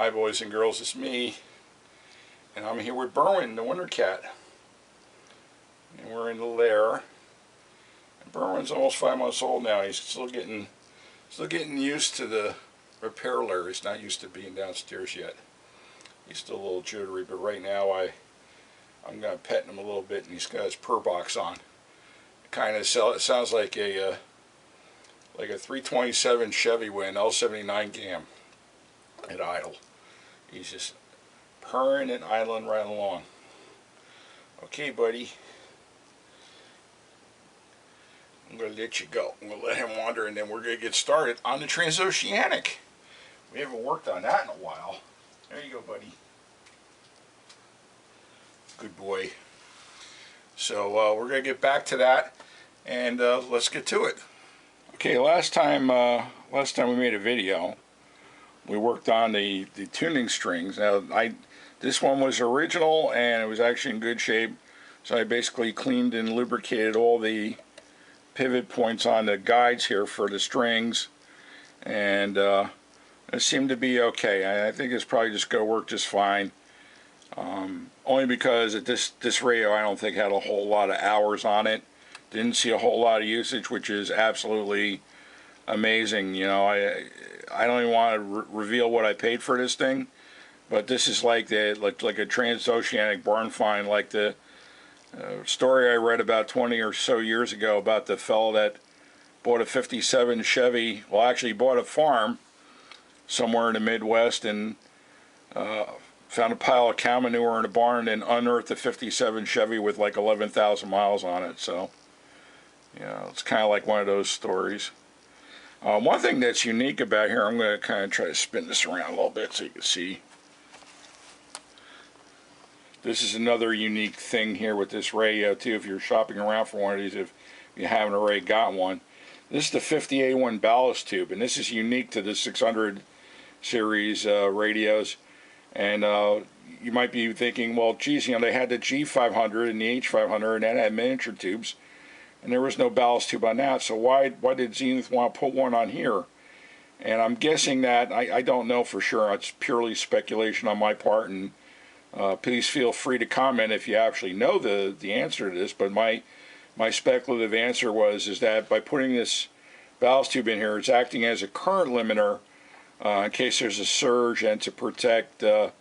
Hi boys and girls, it's me, and I'm here with Berwin, the winter cat, and we're in the lair. And Berwin's almost 5 months old now. He's still getting used to the repair lair. He's not used to being downstairs yet. He's still a little jittery, but right now I'm gonna pet him a little bit, and he's got his purr box on. It sounds like a 327 Chevy with an L79 cam at idle. He's just purring and idling right along. Okay, buddy. I'm going to let you go. I'm going to let him wander, and then we're going to get started on the transoceanic. We haven't worked on that in a while. There you go, buddy. Good boy. So we're going to get back to that, and let's get to it. Okay, last time we made a video, we worked on the tuning strings. Now, this one was original, and it was actually in good shape. So I basically cleaned and lubricated all the pivot points on the guides here for the strings, and it seemed to be okay. I think it's probably just going to work just fine. Only because this radio I don't think had a whole lot of hours on it. Didn't see a whole lot of usage, which is absolutely amazing. You know, I don't even want to reveal what I paid for this thing, but this is like a transoceanic barn find, like the story I read about 20 or so years ago about the fellow that bought a 57 Chevy. Well, actually bought a farm somewhere in the Midwest and found a pile of cow manure in a barn and unearthed a 57 Chevy with like 11,000 miles on it. So, you know, it's kind of like one of those stories. One thing that's unique about here, I'm going to kind of try to spin this around a little bit so you can see. This is another unique thing here with this radio too, if you're shopping around for one of these, if you haven't already got one. This is the 50A1 ballast tube, and this is unique to the 600 series radios. And you might be thinking, well, geez, you know, they had the G500 and the H500, and that had miniature tubes, and there was no ballast tube on that, so why did Zenith want to put one on here? And I'm guessing that, I don't know for sure, it's purely speculation on my part, and please feel free to comment if you actually know the answer to this, but my speculative answer is that by putting this ballast tube in here, it's acting as a current limiter in case there's a surge, and to protect the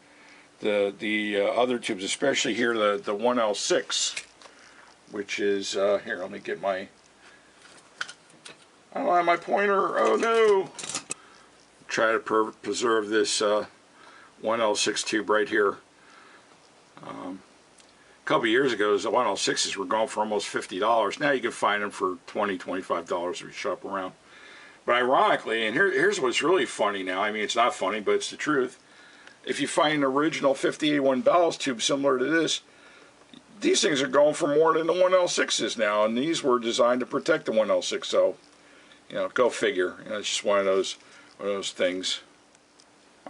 other tubes, especially here the 1L6. Which is, here, let me get I don't have my pointer, oh no! Try to preserve this 1L6 tube right here. A couple years ago, the 1L6s were going for almost $50. Now you can find them for $20, $25 if you shop around. But ironically, and here's what's really funny now, I mean, it's not funny, but it's the truth. If you find an original 50A1 ballast tube similar to this, these things are going for more than the 1L6s now, and these were designed to protect the 1L6, so, you know, go figure. You know, it's just one of those things.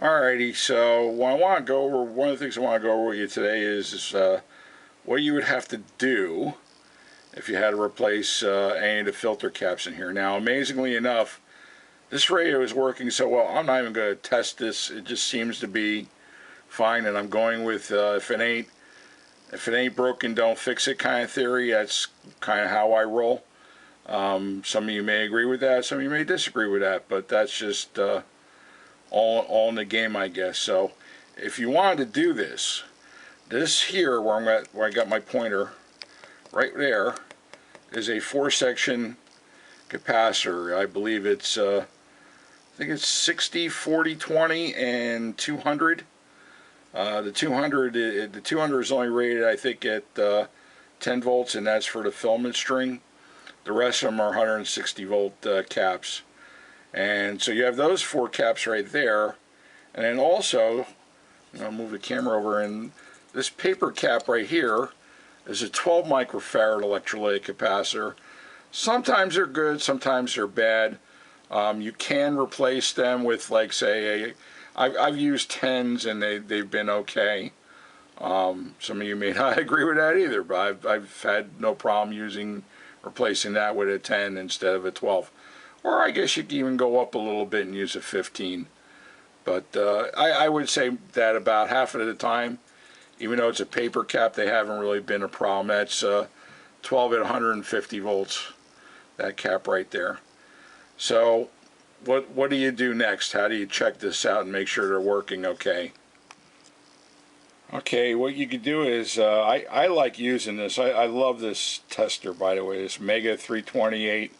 Alrighty, so one of the things I want to go over with you today is what you would have to do if you had to replace any of the filter caps in here. Now, amazingly enough, this radio is working so well, I'm not even going to test this. It just seems to be fine, and I'm going with if it ain't broken, don't fix it kind of theory. That's kind of how I roll. Some of you may agree with that, some of you may disagree with that, but that's just all in the game, I guess. So if you wanted to do this here where I got my pointer right there is a 4-section capacitor. I believe it's I think it's 60, 40, 20, and 200. The 200 is only rated, I think, at 10 volts, and that's for the filament string. The rest of them are 160 volt caps. And so you have those 4 caps right there. And then also, I'll move the camera over, and this paper cap right here is a 12 microfarad electrolytic capacitor. Sometimes they're good, sometimes they're bad. You can replace them with, like, say, I've used 10s, and they've been okay. Some of you may not agree with that either, but I've had no problem replacing that with a 10 instead of a 12. Or I guess you can even go up a little bit and use a 15. But I would say that about half of the time, even though it's a paper cap, they haven't really been a problem. That's 12 at 150 volts, that cap right there. So what do you do next? How do you check this out and make sure they're working okay? Okay, what you could do is, I like using this. I love this tester, by the way, this Mega 328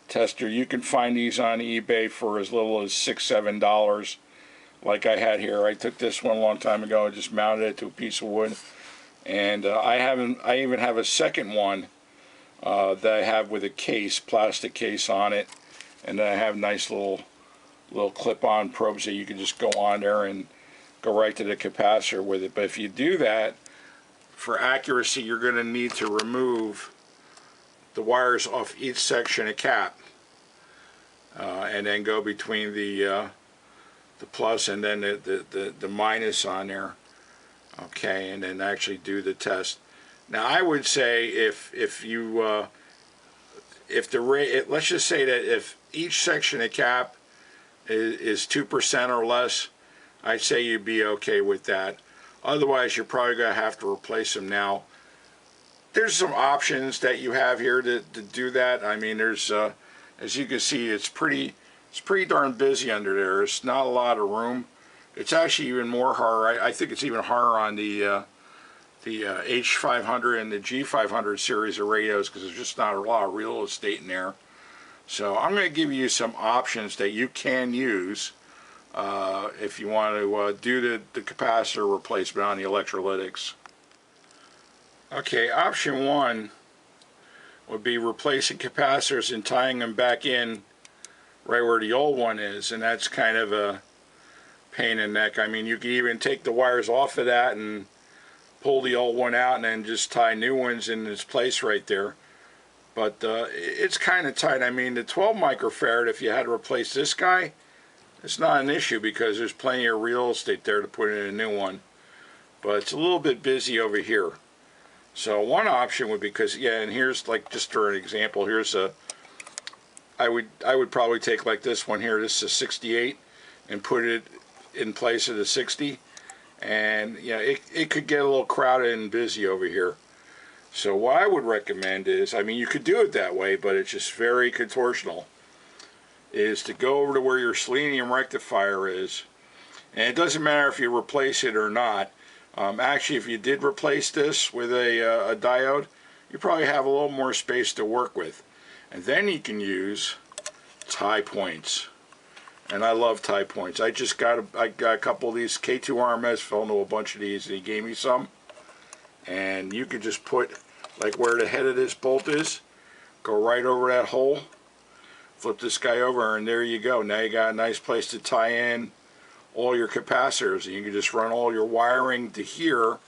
tester. You can find these on eBay for as little as $6, $7, like I had here. I took this one a long time ago and just mounted it to a piece of wood. And I even have a second one that I have with a case, plastic case on it. And then I have nice little clip-on probes that you can just go on there and go right to the capacitor with it. But if you do that, for accuracy, you're going to need to remove the wires off each section of cap, and then go between the plus and then the minus on there. Okay, and then actually do the test. Now, I would say if you let's just say that if each section of cap is 2% or less, I'd say you'd be okay with that. Otherwise, you're probably going to have to replace them. Now, there's some options that you have here to do that. I mean, there's as you can see, it's pretty darn busy under there. There's not a lot of room. It's actually even more harder. I think it's even harder on the H500 and the G500 series of radios, because there's just not a lot of real estate in there. So I'm going to give you some options that you can use if you want to do the capacitor replacement on the electrolytics. Okay, option one would be replacing capacitors and tying them back in right where the old one is, and that's kind of a pain in the neck. I mean, you can even take the wires off of that and pull the old one out and then just tie new ones in its place right there. But it's kind of tight. I mean, the 12 microfarad, if you had to replace this guy, it's not an issue because there's plenty of real estate there to put in a new one. But it's a little bit busy over here. So one option would be, because yeah, and here's like just for an example, here's a, I would probably take like this one here. This is a 68 and put it in place of the 60, and yeah, it could get a little crowded and busy over here. So what I would recommend is, I mean, you could do it that way, but it's just very contortional, is to go over to where your selenium rectifier is, and it doesn't matter if you replace it or not. Actually, if you did replace this with a diode, you probably have a little more space to work with. And then you can use tie points. And I love tie points. I got a couple of these. K2RMS fell into a bunch of these, and he gave me some. And you could just put, like where the head of this bolt is, go right over that hole, flip this guy over, and there you go. Now you got a nice place to tie in all your capacitors. And you can just run all your wiring to here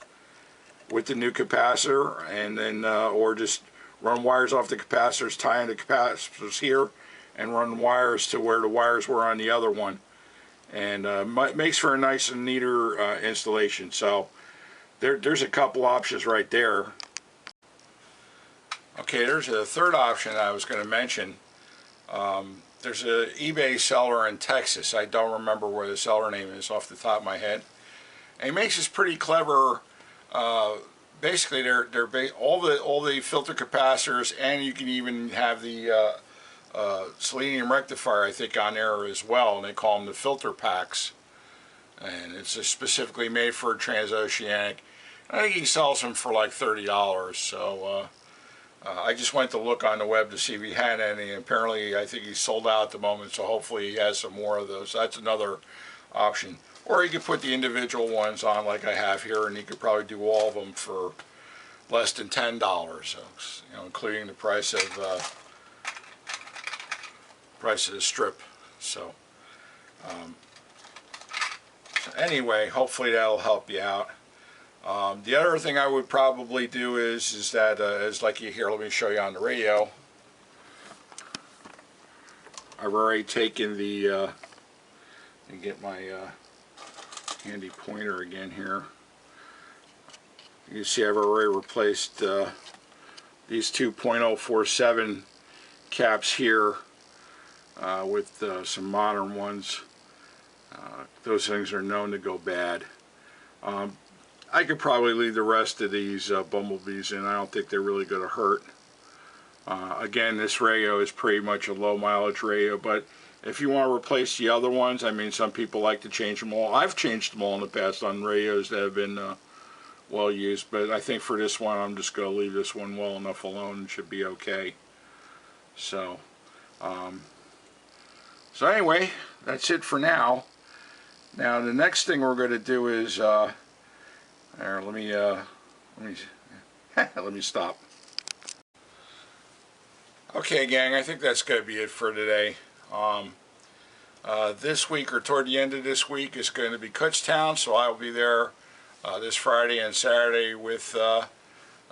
with the new capacitor, and then or just run wires off the capacitors, tie in the capacitors here, and run wires to where the wires were on the other one. And makes for a nice and neater installation. So there's a couple options right there. Okay, there's a third option I was going to mention. There's an eBay seller in Texas. I don't remember where the seller name is off the top of my head. And he makes this pretty clever. Basically, they're all the filter capacitors, and you can even have the selenium rectifier, I think, on there as well. And they call them the filter packs. And it's just specifically made for transoceanic. I think he sells them for like $30. So I just went to look on the web to see if he had any. Apparently, I think he's sold out at the moment, so hopefully he has some more of those. That's another option. Or you could put the individual ones on like I have here, and you could probably do all of them for less than $10, so, you know, including the price of the strip. So, anyway, hopefully that'll help you out. The other thing I would probably do is that, as like you hear, let me show you on the radio. I've already taken the, let me get my handy pointer again here. You see I've already replaced these two .047 caps here with some modern ones. Those things are known to go bad. I could probably leave the rest of these bumblebees in. I don't think they're really going to hurt. Again, this radio is pretty much a low mileage radio, but if you want to replace the other ones, I mean, some people like to change them all. I've changed them all in the past on radios that have been well used, but I think for this one, I'm just going to leave this one well enough alone. It should be okay. So, so anyway, that's it for now. Now, the next thing we're going to do is, let me stop. Okay, gang, I think that's going to be it for today. This week, or toward the end of this week, is going to be Kutztown, so I will be there this Friday and Saturday with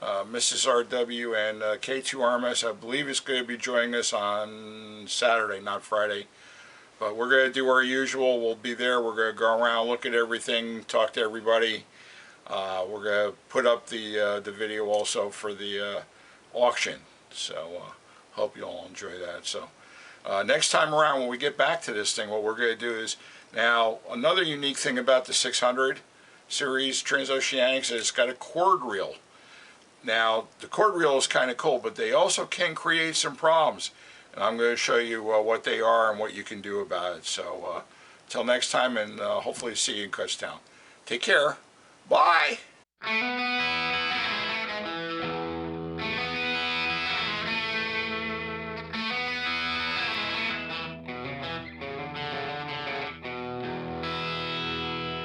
Mrs. RW and K2RMS. I believe it's going to be joining us on Saturday, not Friday. But we're going to do our usual. We'll be there. We're going to go around, look at everything, talk to everybody. We're going to put up the video also for the auction. So hope you all enjoy that. So next time around, when we get back to this thing, what we're going to do is, now another unique thing about the 600 series Transoceanics is it's got a cord reel. Now the cord reel is kind of cool, but they also can create some problems. And I'm going to show you what they are and what you can do about it. So till next time, and hopefully see you in Kutztown. Take care. Bye.